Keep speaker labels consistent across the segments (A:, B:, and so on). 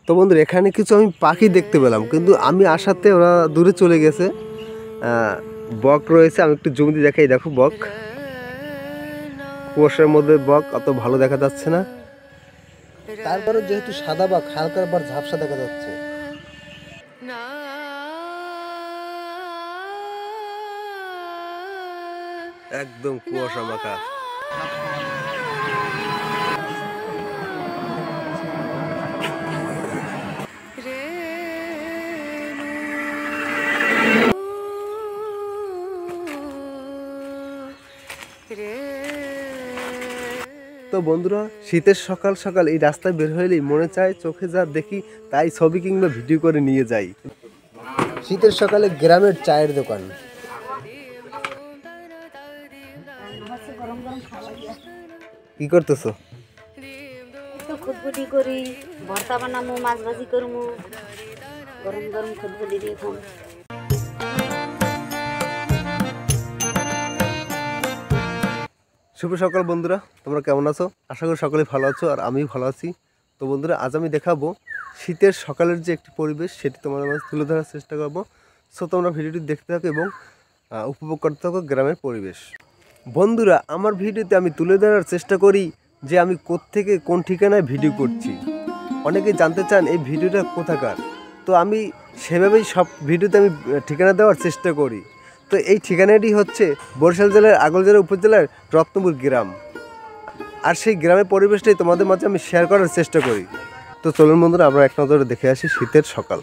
A: তো বন্ধুরা এখানে কিছু আমি পাখি দেখতে পেলাম, কিন্তু আমি আসাতে ওরা দূরে চলে গেছে। বক রয়েছে, আমি একটু জুম দিয়ে দেখাই, দেখো বক, কুয়াশার মধ্যে বক অত ভালো দেখা যাচ্ছে না, তারপরে যেহেতু সাদা বক হালকা আবার ঝাপসা দেখা যাচ্ছে। একদম কুয়াশা মাখা। তো বন্ধুরা শীতের সকাল সকাল এই রাস্তায় বের হইলেই মনে চায় চোখে যা দেখি তাই ছবি কিংবা ভিডিও করে নিয়ে যাই। শীতের সকালে গ্রামের চায়ের দোকান। কি করতেছো?
B: খুদবুটি করি, ভর্তা বানামু, মাছ ভাজি করমু, গরম গরম খুদবুটি দিয়ে খাম।
A: শুভ সকাল বন্ধুরা, তোমরা কেমন আছো? আশা করি সকলে ভালো আছো, আর আমিও ভালো আছি। তো বন্ধুরা আজ আমি দেখাবো শীতের সকালের যে একটি পরিবেশ, সেটি তোমাদের মাঝে তুলে ধরার চেষ্টা করবো। সো তোমরা ভিডিওটি দেখতে থাকো এবং উপভোগ করতে থাকো গ্রামের পরিবেশ। বন্ধুরা আমার ভিডিওতে আমি তুলে ধরার চেষ্টা করি যে আমি কোত্থেকে কোন ঠিকানায় ভিডিও করছি। অনেকেই জানতে চান এই ভিডিওটা কোথাকার, তো আমি সেভাবেই সব ভিডিওতে আমি ঠিকানা দেওয়ার চেষ্টা করি। তো এই ঠিকানাটি হচ্ছে বরিশাল জেলার আগলজেলা উপজেলার রত্নপুর গ্রাম, আর সেই গ্রামের পরিবেশটাই তোমাদের মাঝে আমি শেয়ার করার চেষ্টা করি। তো চলুন বন্ধুরা আমরা এক নজরে দেখে আসি শীতের সকাল।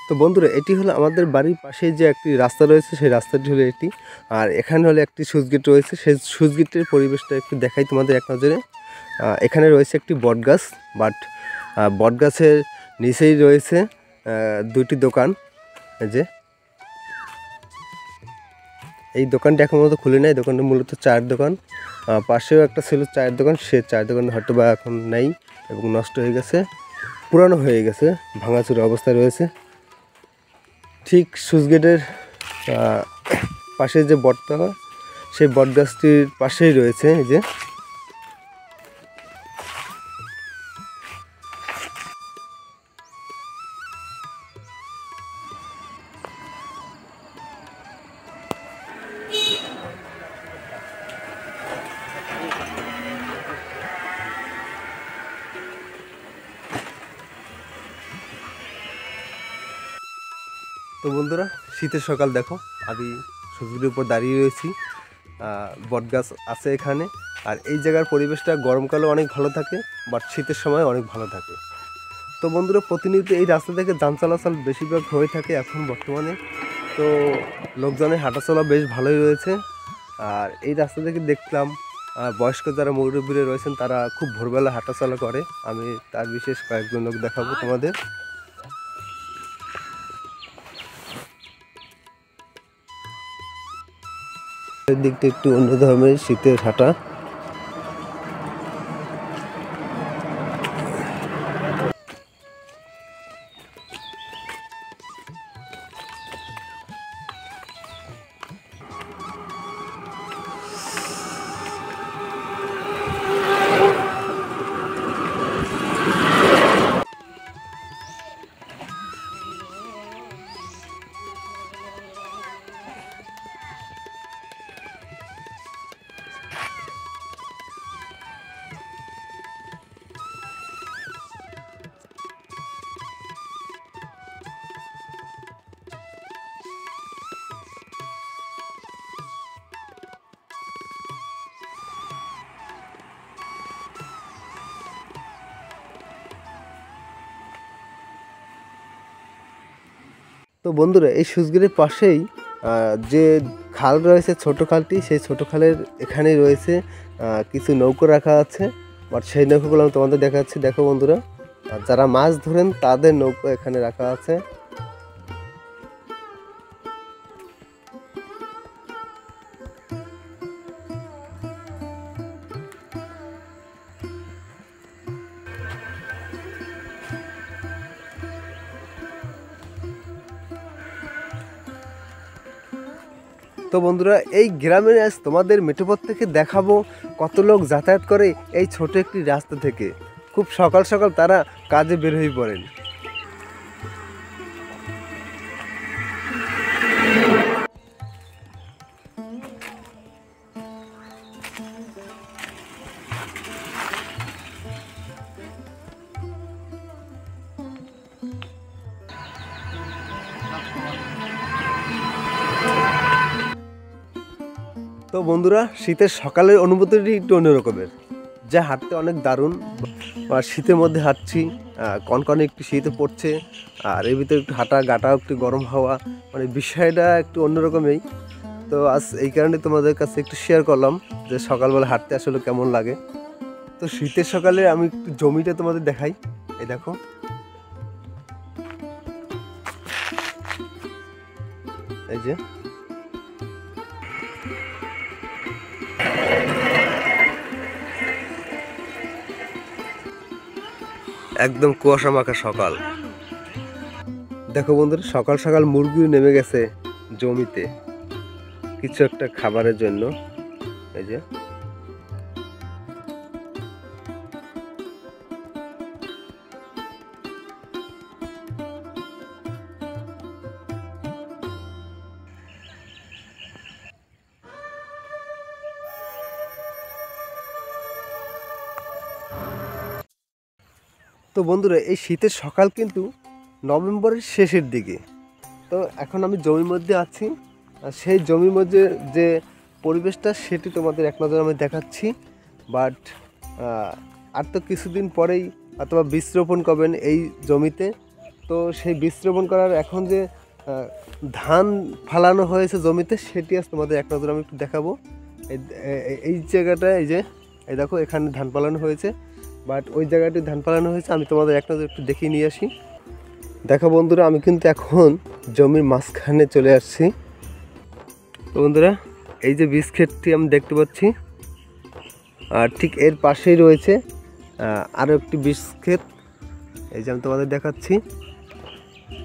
A: তো বন্ধুরা এটি হলো আমাদের বাড়ির পাশে যে একটি রাস্তা রয়েছে, সেই রাস্তাটি হলো এটি। আর এখানে হলো একটি সুইচ গেট রয়েছে, সেই সুইচ গেটের পরিবেশটা একটু দেখাই তোমাদের এক নজরে। এখানে রয়েছে একটি বট গাছ, বাট বট গাছের নিচেই রয়েছে দুটি দোকান। যে এই দোকানটা এখন মূলত খুলে নেয়, দোকানটা মূলত চায়ের দোকান। পাশেও একটা ছিল চায়ের দোকান, সে চায়ের দোকান হয়তো বা এখন নেই এবং নষ্ট হয়ে গেছে, পুরানো হয়ে গেছে, ভাঙাচুরা অবস্থায় রয়েছে। ঠিক সুইচ গেটের পাশে যে বটটা, সেই বট গাছটির পাশেই রয়েছে এই যে তো বন্ধুরা শীতের সকাল দেখো, আমি সূর্যের উপর দাঁড়িয়ে রয়েছি, বটগাছ আছে এখানে। আর এই জায়গার পরিবেশটা গরমকালে অনেক ভালো থাকে, বাট শীতের সময় অনেক ভালো থাকে। তো বন্ধুরা প্রতিনিয়ত এই রাস্তা থেকে যান চলাচল বেশিরভাগ হয়ে থাকে এখন বর্তমানে। তো লোকজনের হাঁটাচলা বেশ ভালোই রয়েছে। আর এই রাস্তা থেকে দেখলাম বয়স্ক যারা মুরব্বীরা রয়েছেন তারা খুব ভোরবেলা হাঁটাচলা করে। আমি তার বিশেষ কয়েকজন লোক দেখাবো তোমাদের। দিকটা একটু অন্য ধরনের শীতের হাঁটা। তো বন্ধুরা এই সুইচগেটের পাশেই যে খাল রয়েছে, ছোট খালটি, সেই ছোট খালের এখানেই রয়েছে কিছু নৌকো রাখা আছে। বাট সেই নৌকোগুলো আমি তোমাদের দেখাচ্ছি। দেখো বন্ধুরা, যারা মাছ ধরেন তাদের নৌকো এখানে রাখা আছে। তো বন্ধুরা, এই গ্রামে আজ তোমাদের মেঠোপথ থেকে দেখাবো কত লোক যাতায়াত করে এই ছোট একটি রাস্তা থেকে। খুব সকাল সকাল তারা কাজে বের হয়ে পড়েন। তো বন্ধুরা, শীতের সকালের অনুভূতিটি একটু অন্যরকমের, যা হাঁটতে অনেক দারুণ। আর শীতের মধ্যে হাঁটছি, কনকনে একটু শীতে পড়ছে, আর এর ভিতরে একটু হাঁটা গাটাও একটু গরম হাওয়া, মানে বিষয়টা একটু অন্যরকমই। তো আজ এই কারণে তোমাদের কাছে একটু শেয়ার করলাম যে সকালবেলা হাঁটতে আসলে কেমন লাগে। তো শীতের সকালে আমি একটু জমিটা তোমাদের দেখাই। এই দেখো, এই যে একদম কুয়াশা মাখা সকাল। দেখো বন্ধুরা, সকাল সকাল মুরগিও নেমে গেছে জমিতে কিছু একটা খাবারের জন্য। এই যে তো বন্ধুরা, এই শীতের সকাল কিন্তু নভেম্বরের শেষের দিকে। তো এখন আমি জমির মধ্যে আছি, আর সেই জমির মধ্যে যে পরিবেশটা সেটি তোমাদের এক নজর আমি দেখাচ্ছি। বাট আর তো কিছুদিন পরেই অথবা বীজ রোপণ করবেন এই জমিতে। তো সেই বীজ রোপণ করার এখন যে ধান ফালানো হয়েছে জমিতে, সেটি আজ তোমাদের এক নজর আমি একটু দেখাবো। এই জায়গাটা, এই যে এই দেখো, এখানে ধান ফালানো হয়েছে, বাট ওই জায়গাটি ধান ফালানো হয়েছে। আমি তোমাদের এক নজর একটু দেখিয়ে নিয়ে আসি। দেখো বন্ধুরা, আমি কিন্তু এখন জমির মাঝখানে চলে আসছি। তো বন্ধুরা, এই যে বীজ ক্ষেতটি আমি দেখতে পাচ্ছি, আর ঠিক এর পাশেই রয়েছে আরও একটি বীজ ক্ষেত। এই যে আমি তোমাদের দেখাচ্ছি,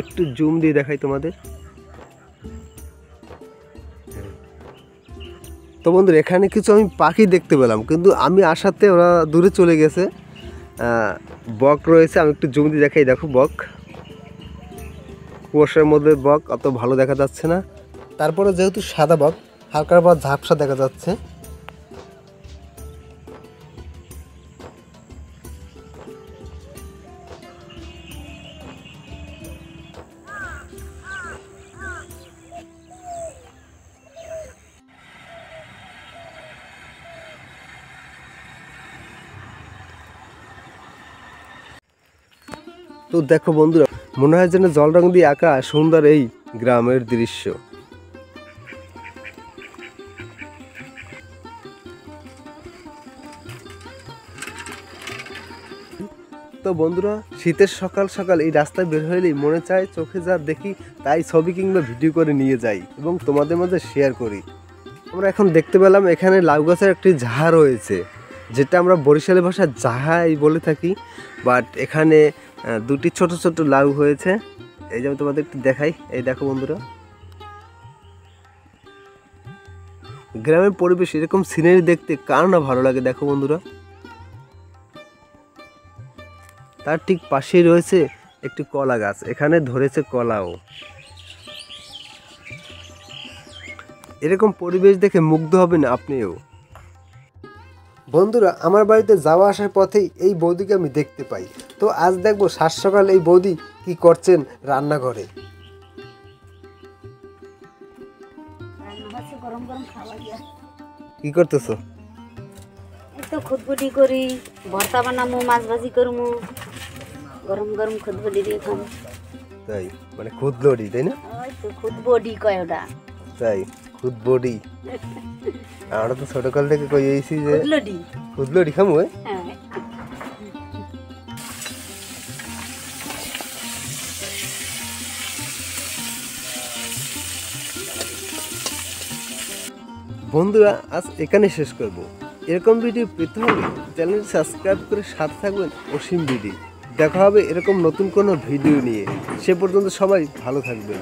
A: একটু জুম দিয়ে দেখাই তোমাদের। তো বন্ধুরা, এখানে কিছু আমি পাখি দেখতে পেলাম, কিন্তু আমি আসাতে ওরা দূরে চলে গেছে। বক রয়েছে, আমি একটু জুম দিয়ে দেখাই। দেখো বক, কুয়াশার মধ্যে বক অত ভালো দেখা যাচ্ছে না, তারপরে যেহেতু সাদা বক, হালকার পর ঝাপসা দেখা যাচ্ছে। তো দেখো বন্ধুরা, মনে হয় যেন জল রং দিয়ে আঁকা সুন্দর এই গ্রামের দৃশ্য। তো বন্ধুরা, শীতের সকাল সকাল এই রাস্তায় বের হলেই মনে চায় চোখে যা দেখি তাই ছবি কিংবা ভিডিও করে নিয়ে যাই এবং তোমাদের মধ্যে শেয়ার করি। আমরা এখন দেখতে পেলাম এখানে লাউ গাছের একটি ঝাড় রয়েছে, যেটা আমরা বরিশালের ভাষায় জাহাই বলে থাকি। বাট এখানে দুটি ছোট ছোট লাউ হয়েছে। এই যে আমি তোমাদের একটু দেখাই। এই দেখো বন্ধুরা, গ্রামের পরিবেশ এরকম সিনারি দেখতে কার না ভালো লাগে। দেখো বন্ধুরা, তার ঠিক পাশেই রয়েছে একটি কলা গাছ, এখানে ধরেছে কলাও। এরকম পরিবেশ দেখে মুগ্ধ হবেন আপনিও। বন্ধুরা, আমার বাড়িতে যাওয়া আসার পথেই এই বৌদিকে আমি দেখতে পাই। তো আজ দেখবো সাত সকাল এই বৌদি কি করছেন রান্নাঘরে।
B: গরম গরম খাবার
A: কি করতেছো?
B: এই তো খুদবুটি করি, ভর্তা বানামু, মাছ ভাজি করমু, গরম গরম খুদবুটি দিয়ে খাবো।
A: তাই, মানে খুদ লড়ি, তাই না?
B: ওই তো খুদবুটি কয় ওটা।
A: তাই, খুদ বডি। আমরা তো ছোটকাল থেকে কই এইছি যে
B: খুদলুটি।
A: খুদ লড়ি খামু।
B: হ্যাঁ,
A: বন্ধুরা, আজ এখানে শেষ করব। এরকম ভিডিও পেতে হলে চ্যানেলটি সাবস্ক্রাইব করে সাথে থাকবেন অসীম বিডি। দেখা হবে এরকম নতুন কোনো ভিডিও নিয়ে। সে পর্যন্ত সবাই ভালো থাকবেন।